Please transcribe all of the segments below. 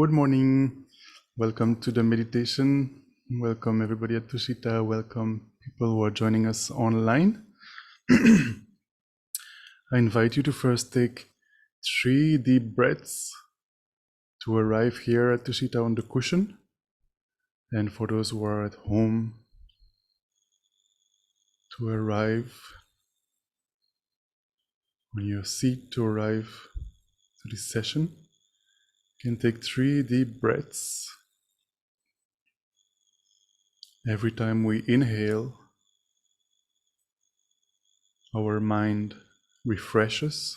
Good morning. Welcome to the meditation. Welcome everybody at Tushita. Welcome people who are joining us online. I invite you to first take 3 deep breaths to arrive here at Tushita on the cushion. And for those who are at home, to arrive on your seat, to arrive to this session. You can take 3 deep breaths. Every time we inhale, our mind refreshes.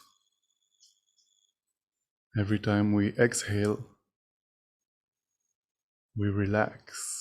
Every time we exhale, we relax.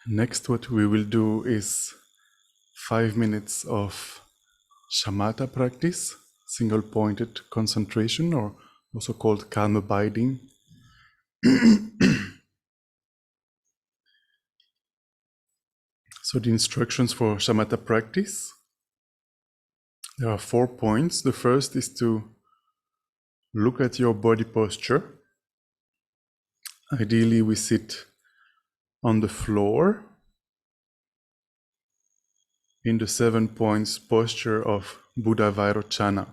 Next, what we will do is 5 minutes of Shamatha practice, single-pointed concentration, or also called calm abiding. So the instructions for Shamatha practice, there are 4 points. The first is to look at your body posture. Ideally, we sit on the floor in the 7 points posture of Buddha Vairochana.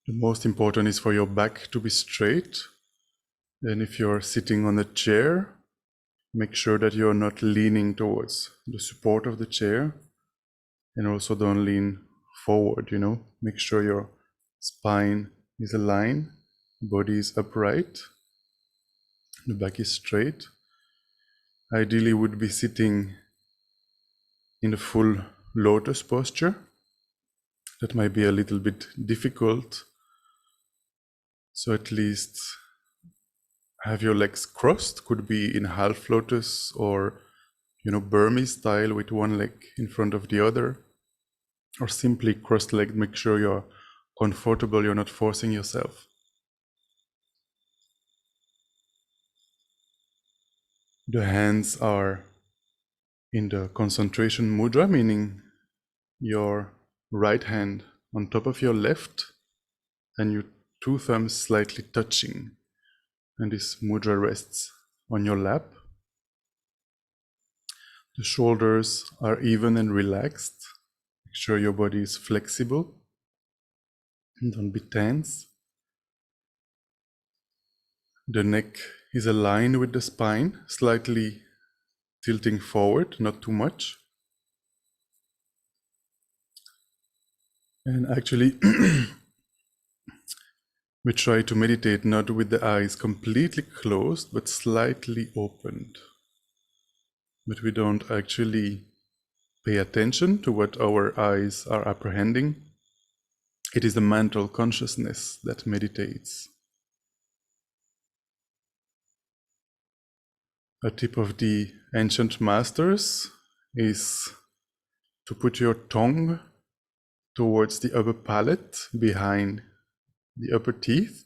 The most important is for your back to be straight. And if you're sitting on a chair, make sure that you're not leaning towards the support of the chair, and also don't lean forward, Make sure your spine is aligned, body is upright, the back is straight. Ideally would be sitting in a full lotus posture. That might be a little bit difficult. So at least have your legs crossed, could be in half lotus or, Burmese style with one leg in front of the other, or simply cross-legged. Make sure you're comfortable, you're not forcing yourself. The hands are in the concentration mudra, meaning your right hand on top of your left and your 2 thumbs slightly touching. And this mudra rests on your lap. The shoulders are even and relaxed. Make sure your body is flexible and don't be tense. The neck is aligned with the spine, slightly tilting forward, not too much. And actually, we try to meditate not with the eyes completely closed, but slightly opened. But we don't actually pay attention to what our eyes are apprehending. It is the mental consciousness that meditates. A tip of the ancient masters is to put your tongue towards the upper palate, behind the upper teeth.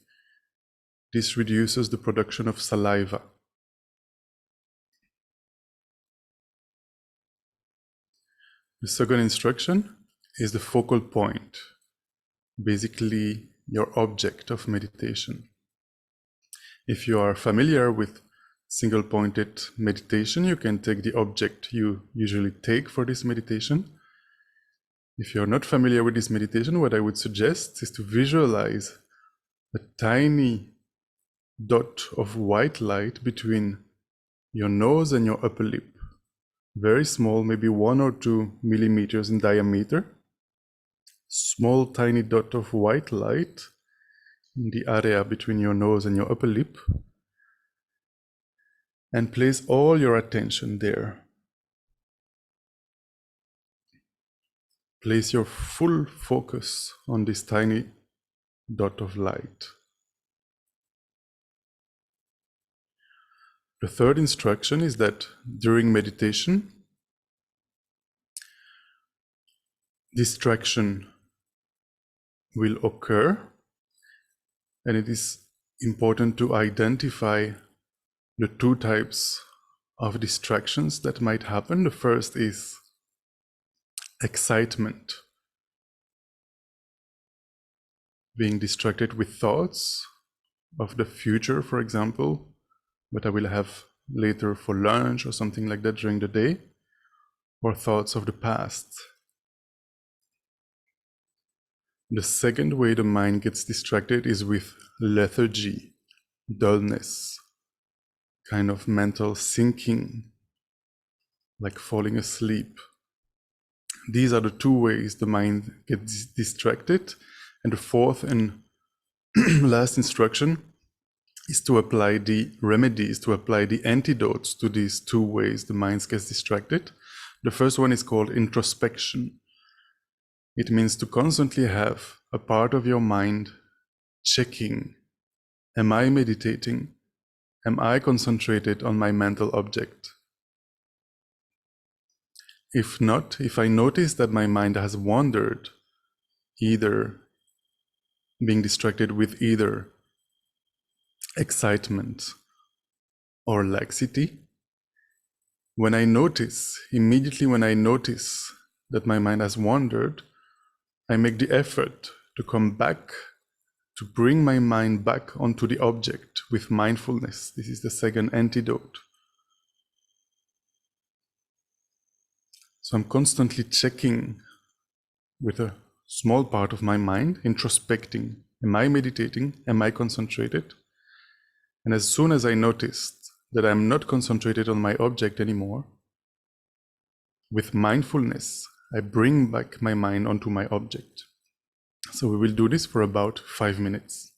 This reduces the production of saliva. The second instruction is the focal point, basically your object of meditation. If you are familiar with single-pointed meditation, you can take the object you usually take for this meditation. If you're not familiar with this meditation, what I would suggest is to visualize a tiny dot of white light between your nose and your upper lip. Very small, maybe 1 or 2 millimeters in diameter. Small, tiny dot of white light in the area between your nose and your upper lip. And place all your attention there. place your full focus on this tiny dot of light. The third instruction is that during meditation, distraction will occur, and it is important to identify the two types of distractions that might happen. The first is excitement, being distracted with thoughts of the future, for example, what I will have later for lunch or something like that during the day, or thoughts of the past. The second way the mind gets distracted is with lethargy, dullness, kind of mental sinking, like falling asleep. These are the two ways the mind gets distracted. And the fourth and last instruction is to apply the remedies, to apply the antidotes to these two ways the mind gets distracted. The first one is called introspection. It means to constantly have a part of your mind checking, am I meditating? Am I concentrated on my mental object? If not, if I notice that my mind has wandered, either being distracted with either excitement or laxity, immediately when I notice that my mind has wandered, I make the effort to come back, to bring my mind back onto the object with mindfulness. This is the second antidote. So I'm constantly checking with a small part of my mind, introspecting. Am I meditating? Am I concentrated? And as soon as I noticed that I'm not concentrated on my object anymore, with mindfulness, I bring back my mind onto my object. So we will do this for about 5 minutes.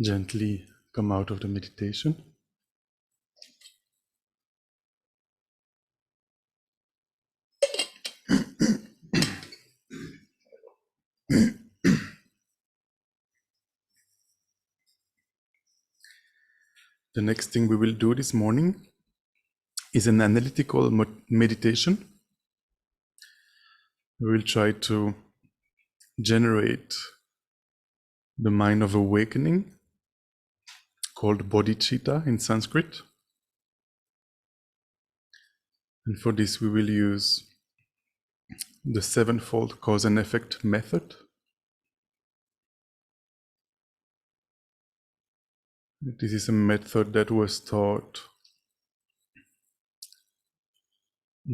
Gently come out of the meditation. The next thing we will do this morning is an analytical meditation. We will try to generate the mind of awakening, called Bodhicitta in Sanskrit. And for this we will use the sevenfold cause and effect method. This is a method that was taught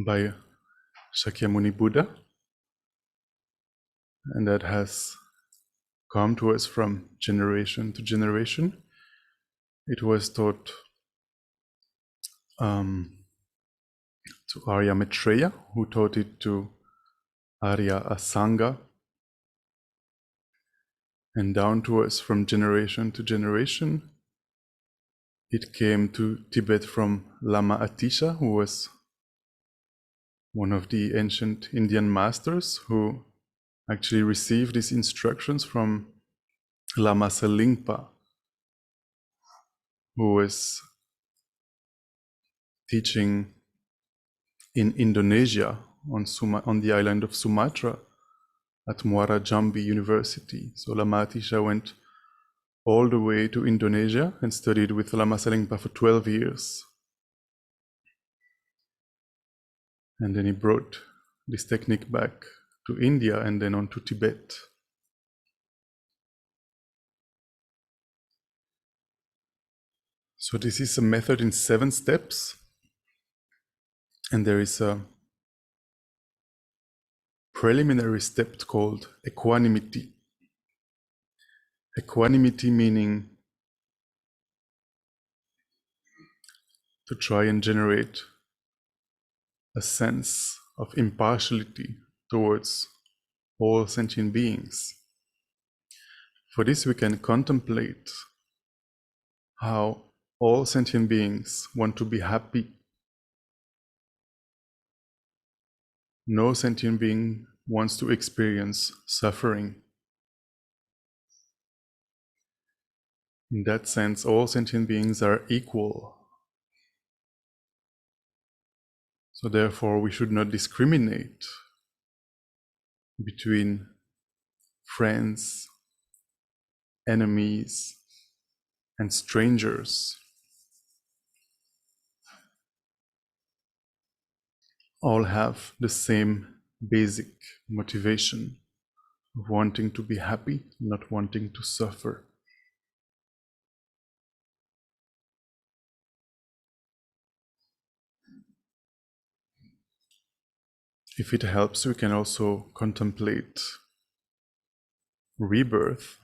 by Shakyamuni Buddha, and that has come to us from generation to generation. It was taught to Arya Maitreya, who taught it to Arya Asanga, and down to us from generation to generation. It came to Tibet from Lama Atisha, who was one of the ancient Indian masters who actually received these instructions from Lama Salingpa, who was teaching in Indonesia on the island of Sumatra at Muara Jambi University. So Lama Atisha went all the way to Indonesia and studied with Lama Salingpa for 12 years. And then he brought this technique back to India and then on to Tibet. So this is a method in 7 steps, and there is a preliminary step called equanimity. Equanimity meaning to try and generate a sense of impartiality towards all sentient beings. For this we can contemplate how all sentient beings want to be happy. No sentient being wants to experience suffering. In that sense, all sentient beings are equal. So therefore, we should not discriminate between friends, enemies, and strangers. All have the same basic motivation of wanting to be happy, not wanting to suffer. If it helps, we can also contemplate rebirth,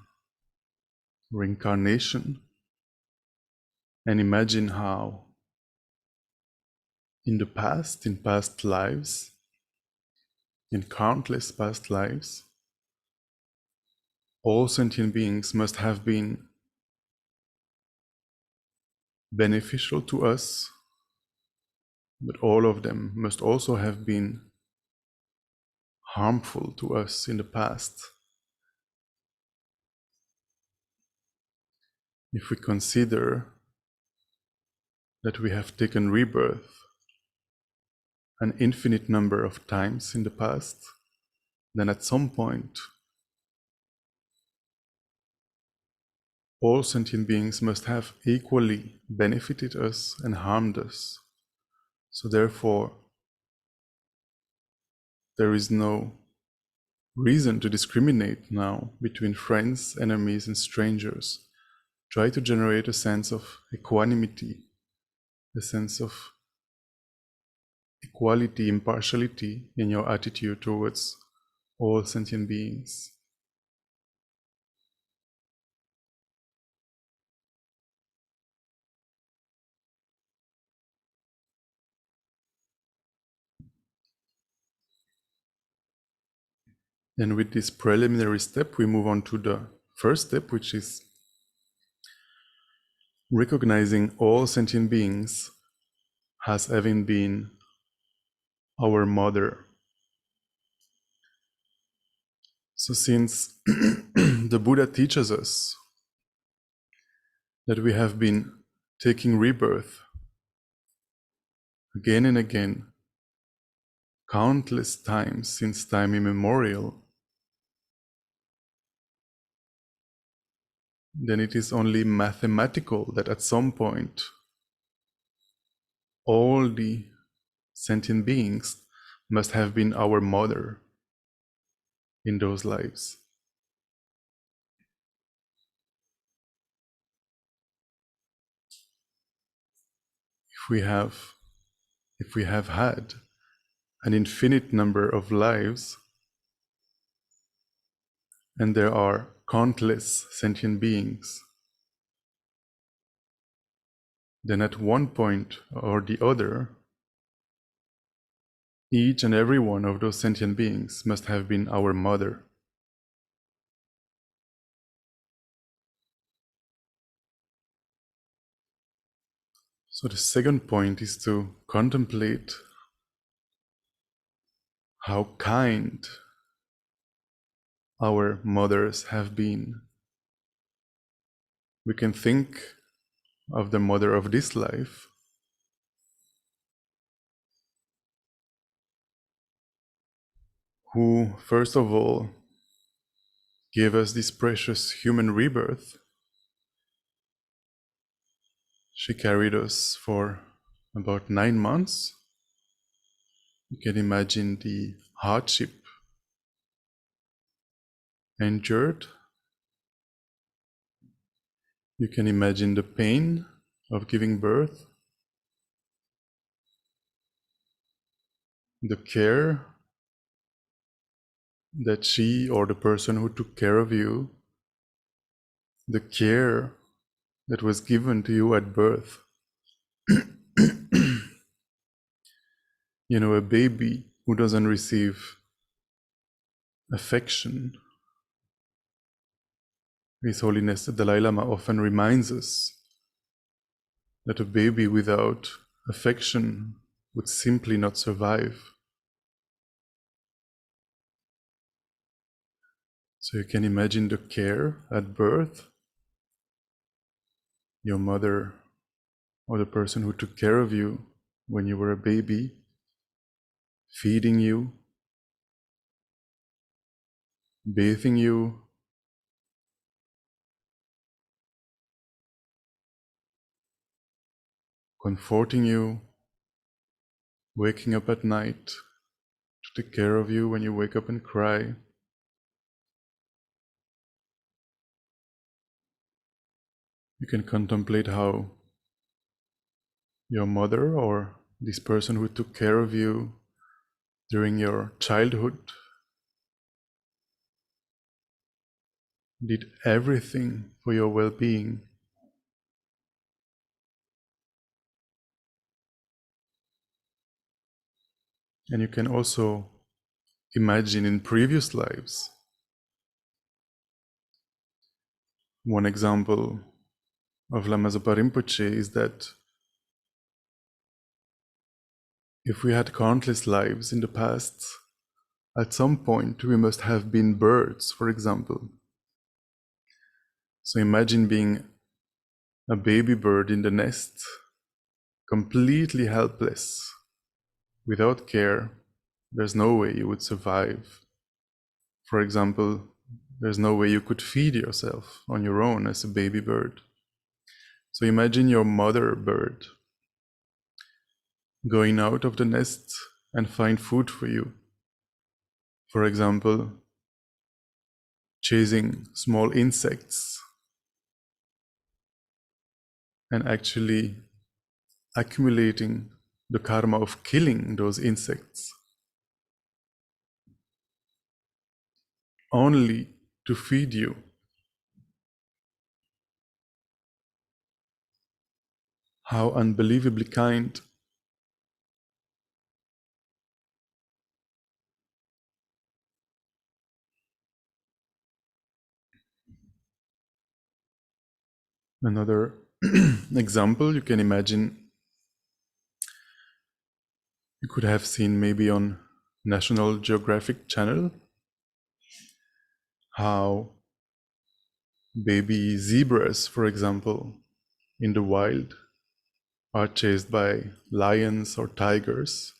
reincarnation, and imagine how in the past, in past lives, in countless past lives, all sentient beings must have been beneficial to us, but all of them must also have been harmful to us in the past. If we consider that we have taken rebirth an infinite number of times in the past, then at some point, all sentient beings must have equally benefited us and harmed us. So therefore, there is no reason to discriminate now between friends, enemies, and strangers. Try to generate a sense of equanimity, a sense of equality, impartiality in your attitude towards all sentient beings. And with this preliminary step, we move on to the first step, which is recognizing all sentient beings as having been our mother. So since the Buddha teaches us that we have been taking rebirth again and again, countless times since time immemorial, then it is only mathematical that at some point all the sentient beings must have been our mother in those lives. If we have had an infinite number of lives, and there are countless sentient beings, then at one point or the other, each and every one of those sentient beings must have been our mother. So the second point is to contemplate how kind our mothers have been. We can think of the mother of this life, who first of all gave us this precious human rebirth. She carried us for about 9 months. You can imagine the hardship endured. You can imagine the pain of giving birth, the care that she or the person who took care of you, the care that was given to you at birth. You know, a baby who doesn't receive affection. His Holiness the Dalai Lama often reminds us that a baby without affection would simply not survive. So you can imagine the care at birth. Your mother or the person who took care of you when you were a baby, feeding you, bathing you, comforting you, waking up at night to take care of you when you wake up and cry. You can contemplate how your mother or this person who took care of you during your childhood did everything for your well-being. And you can also imagine in previous lives. One example of Lama Zopa Rinpoche is that if we had countless lives in the past, at some point we must have been birds, for example. So imagine being a baby bird in the nest, completely helpless, without care. There's no way you would survive. For example, there's no way you could feed yourself on your own as a baby bird. So imagine your mother bird going out of the nest and find food for you. For example, chasing small insects and actually accumulating the karma of killing those insects, only to feed you. How unbelievably kind. Another example, you can imagine, you could have seen maybe on National Geographic Channel how baby zebras, for example, in the wild are chased by lions or tigers.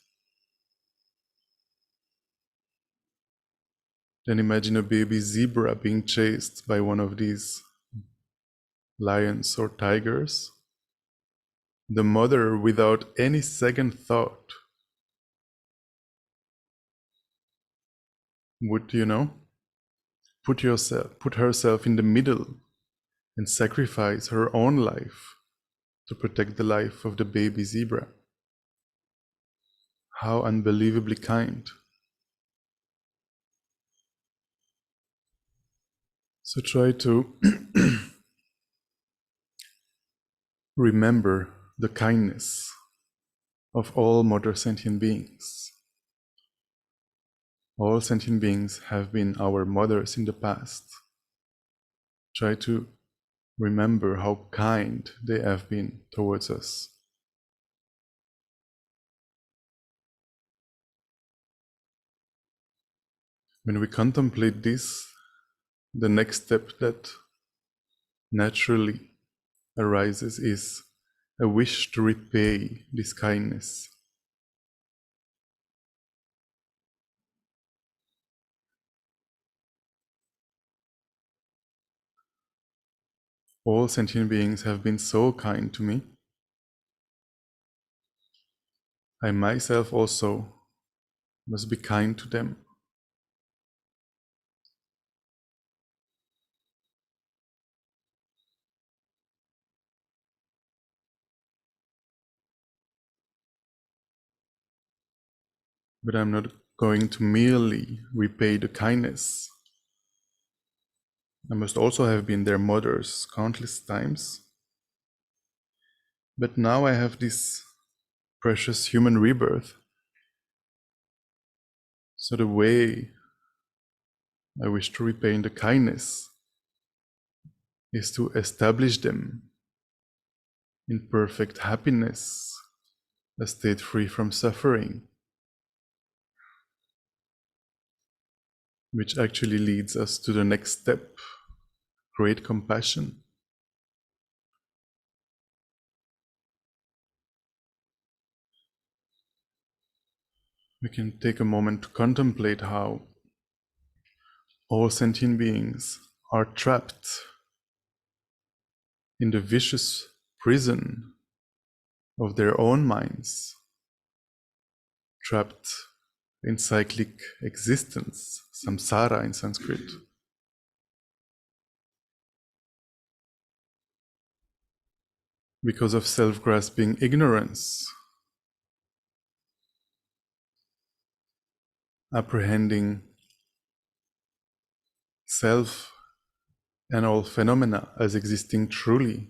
Then imagine a baby zebra being chased by one of these lions or tigers. The mother, without any second thought, would, put herself in the middle and sacrifice her own life to protect the life of the baby zebra. How unbelievably kind. So try to remember the kindness of all modern sentient beings. All sentient beings have been our mothers in the past. Try to remember how kind they have been towards us. When we contemplate this, the next step that naturally arises is a wish to repay this kindness. All sentient beings have been so kind to me. I myself also must be kind to them. But I'm not going to merely repay the kindness. I must also have been their mothers countless times. But now I have this precious human rebirth. So the way I wish to repay the kindness is to establish them in perfect happiness, a state free from suffering, which actually leads us to the next step, great compassion. We can take a moment to contemplate how all sentient beings are trapped in the vicious prison of their own minds, trapped in cyclic existence, samsara in Sanskrit. Because of self-grasping ignorance, apprehending self and all phenomena as existing truly,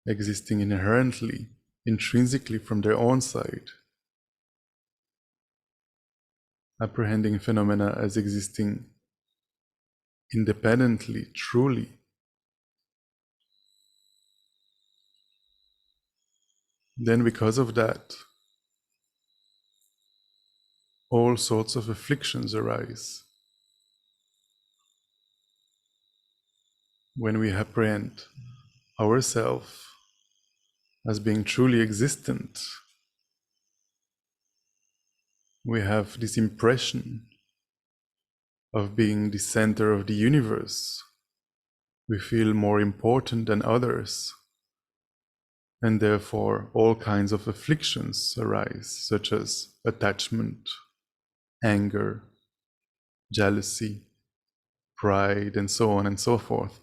existing inherently, intrinsically from their own side, apprehending phenomena as existing independently, truly. Then because of that, all sorts of afflictions arise. When we apprehend ourselves as being truly existent, we have this impression of being the center of the universe. We feel more important than others, and therefore all kinds of afflictions arise, such as attachment, anger, jealousy, pride, and so on and so forth.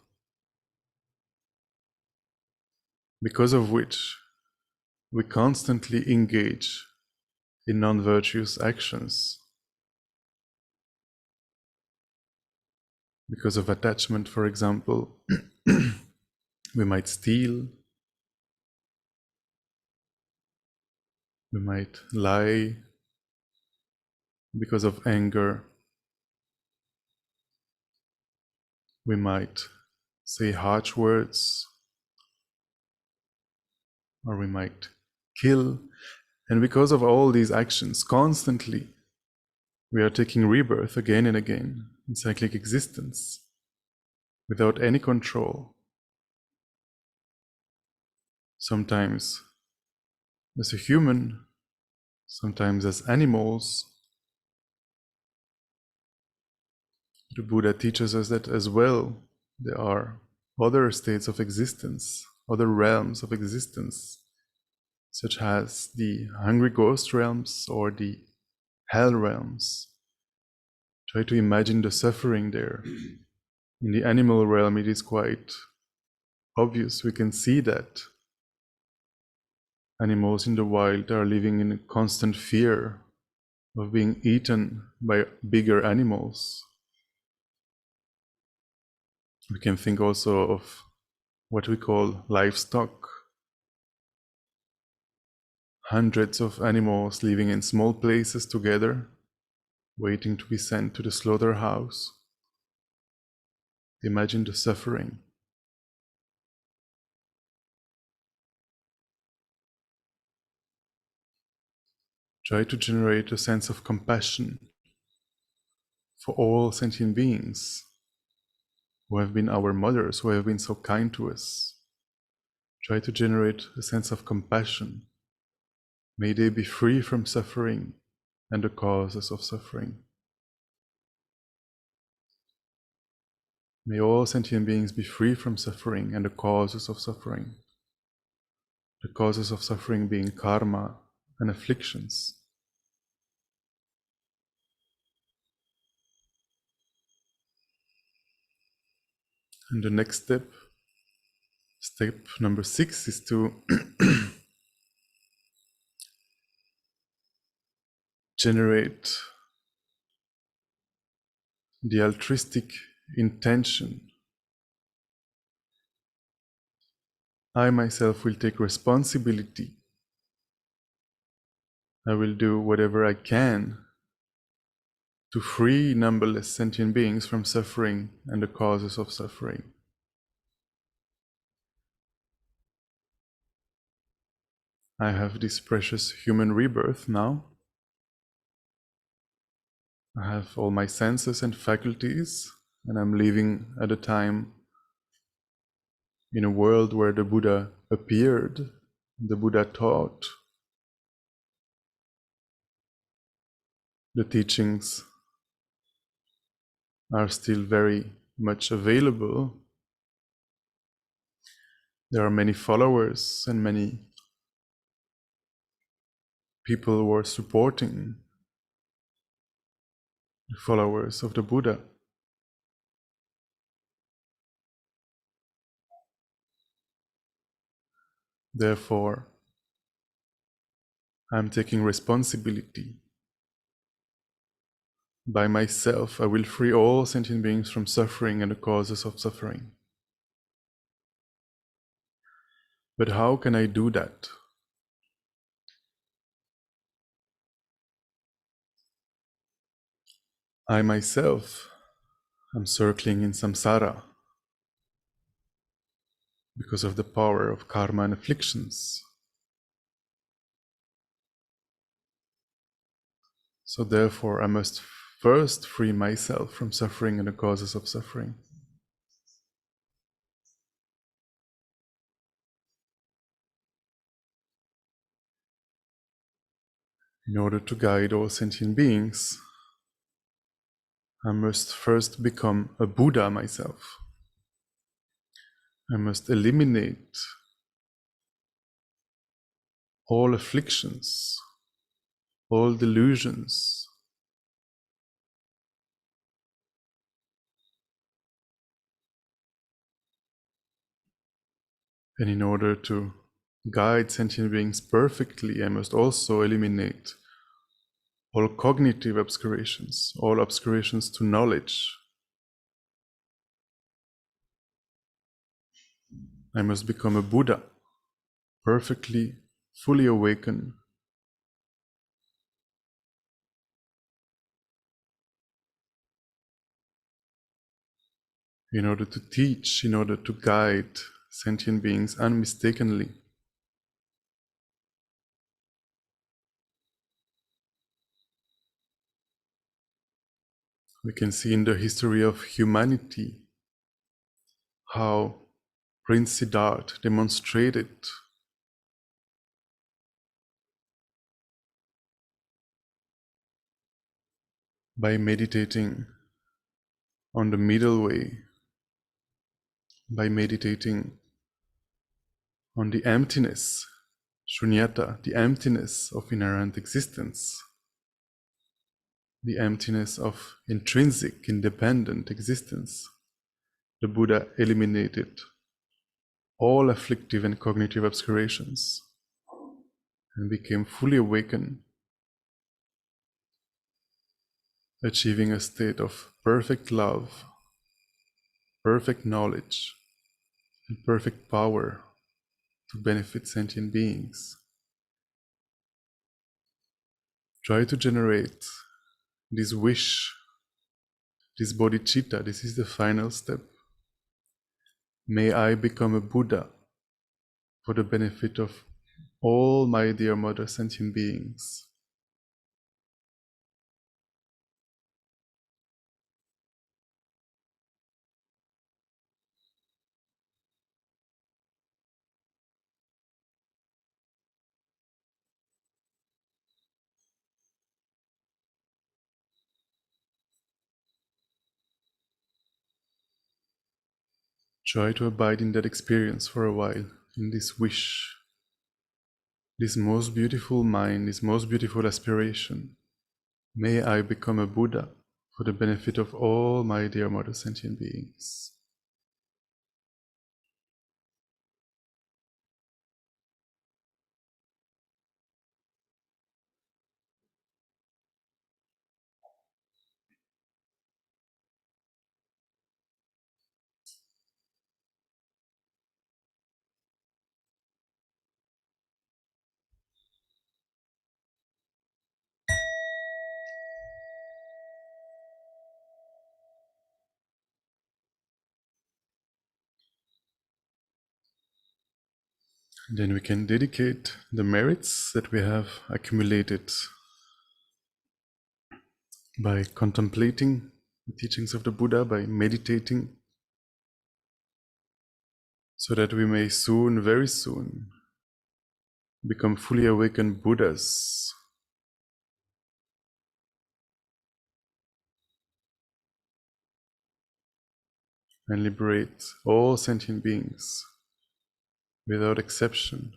Because of which we constantly engage in non-virtuous actions. Because of attachment, for example, we might steal, we might lie. Because of anger, we might say harsh words, or we might kill. And because of all these actions, constantly, we are taking rebirth again and again in cyclic existence without any control. Sometimes as a human, sometimes as animals. The Buddha teaches us that as well, there are other states of existence, other realms of existence, such as the hungry ghost realms or the hell realms. Try to imagine the suffering there. In the animal realm, it is quite obvious. We can see that animals in the wild are living in constant fear of being eaten by bigger animals. We can think also of what we call livestock. Hundreds of animals living in small places together, waiting to be sent to the slaughterhouse. Imagine the suffering. Try to generate a sense of compassion for all sentient beings who have been our mothers, who have been so kind to us. Try to generate a sense of compassion. May they be free from suffering and the causes of suffering. May all sentient beings be free from suffering and the causes of suffering. The causes of suffering being karma and afflictions. And the next step number 6, is to generate the altruistic intention. I myself will take responsibility. I will do whatever I can to free numberless sentient beings from suffering and the causes of suffering. I have this precious human rebirth now. I have all my senses and faculties, and I'm living at a time in a world where the Buddha appeared, the Buddha taught. The teachings are still very much available. There are many followers and many people who are supporting the followers of the Buddha. Therefore, I'm taking responsibility. By myself, I will free all sentient beings from suffering and the causes of suffering. But how can I do that? I myself am circling in samsara because of the power of karma and afflictions. So therefore, I must first free myself from suffering and the causes of suffering. In order to guide all sentient beings, I must first become a Buddha myself. I must eliminate all afflictions, all delusions. And in order to guide sentient beings perfectly, I must also eliminate all cognitive obscurations, all obscurations to knowledge. I must become a Buddha, perfectly, fully awakened. In order to teach, in order to guide sentient beings unmistakably. We can see in the history of humanity how Prince Siddhartha demonstrated by meditating on the middle way, by meditating on the emptiness, shunyata, the emptiness of inherent existence, the emptiness of intrinsic, independent existence. The Buddha eliminated all afflictive and cognitive obscurations and became fully awakened, achieving a state of perfect love, perfect knowledge, and perfect power to benefit sentient beings. Try to generate this wish, this bodhicitta. This is the final step. May I become a Buddha for the benefit of all my dear mother sentient beings. Try to abide in that experience for a while, in this wish, this most beautiful mind, this most beautiful aspiration. May I become a Buddha for the benefit of all my dear mother sentient beings. Then we can dedicate the merits that we have accumulated by contemplating the teachings of the Buddha, by meditating, so that we may soon, very soon, become fully awakened Buddhas, and liberate all sentient beings without exception.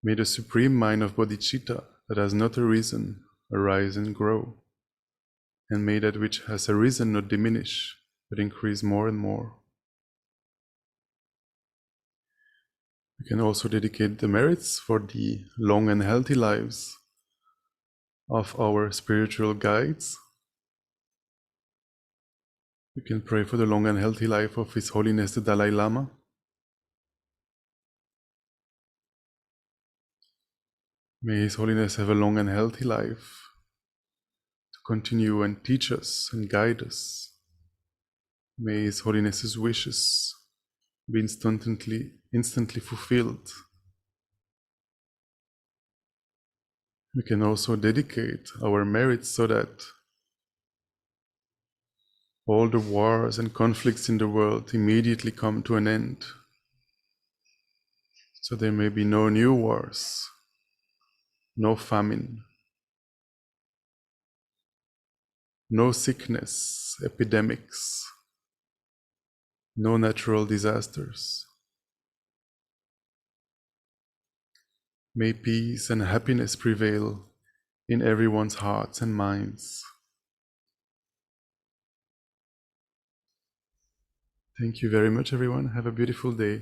May the supreme mind of Bodhicitta, that has not arisen, arise and grow, and may that which has arisen not diminish, but increase more and more. We can also dedicate the merits for the long and healthy lives of our spiritual guides. We can pray for the long and healthy life of His Holiness the Dalai Lama. May His Holiness have a long and healthy life to continue and teach us and guide us. May His Holiness's wishes be instantly fulfilled. We can also dedicate our merits so that all the wars and conflicts in the world immediately come to an end, so there may be no new wars, no famine, no sickness, epidemics, no natural disasters. May peace and happiness prevail in everyone's hearts and minds. Thank you very much, everyone. Have a beautiful day.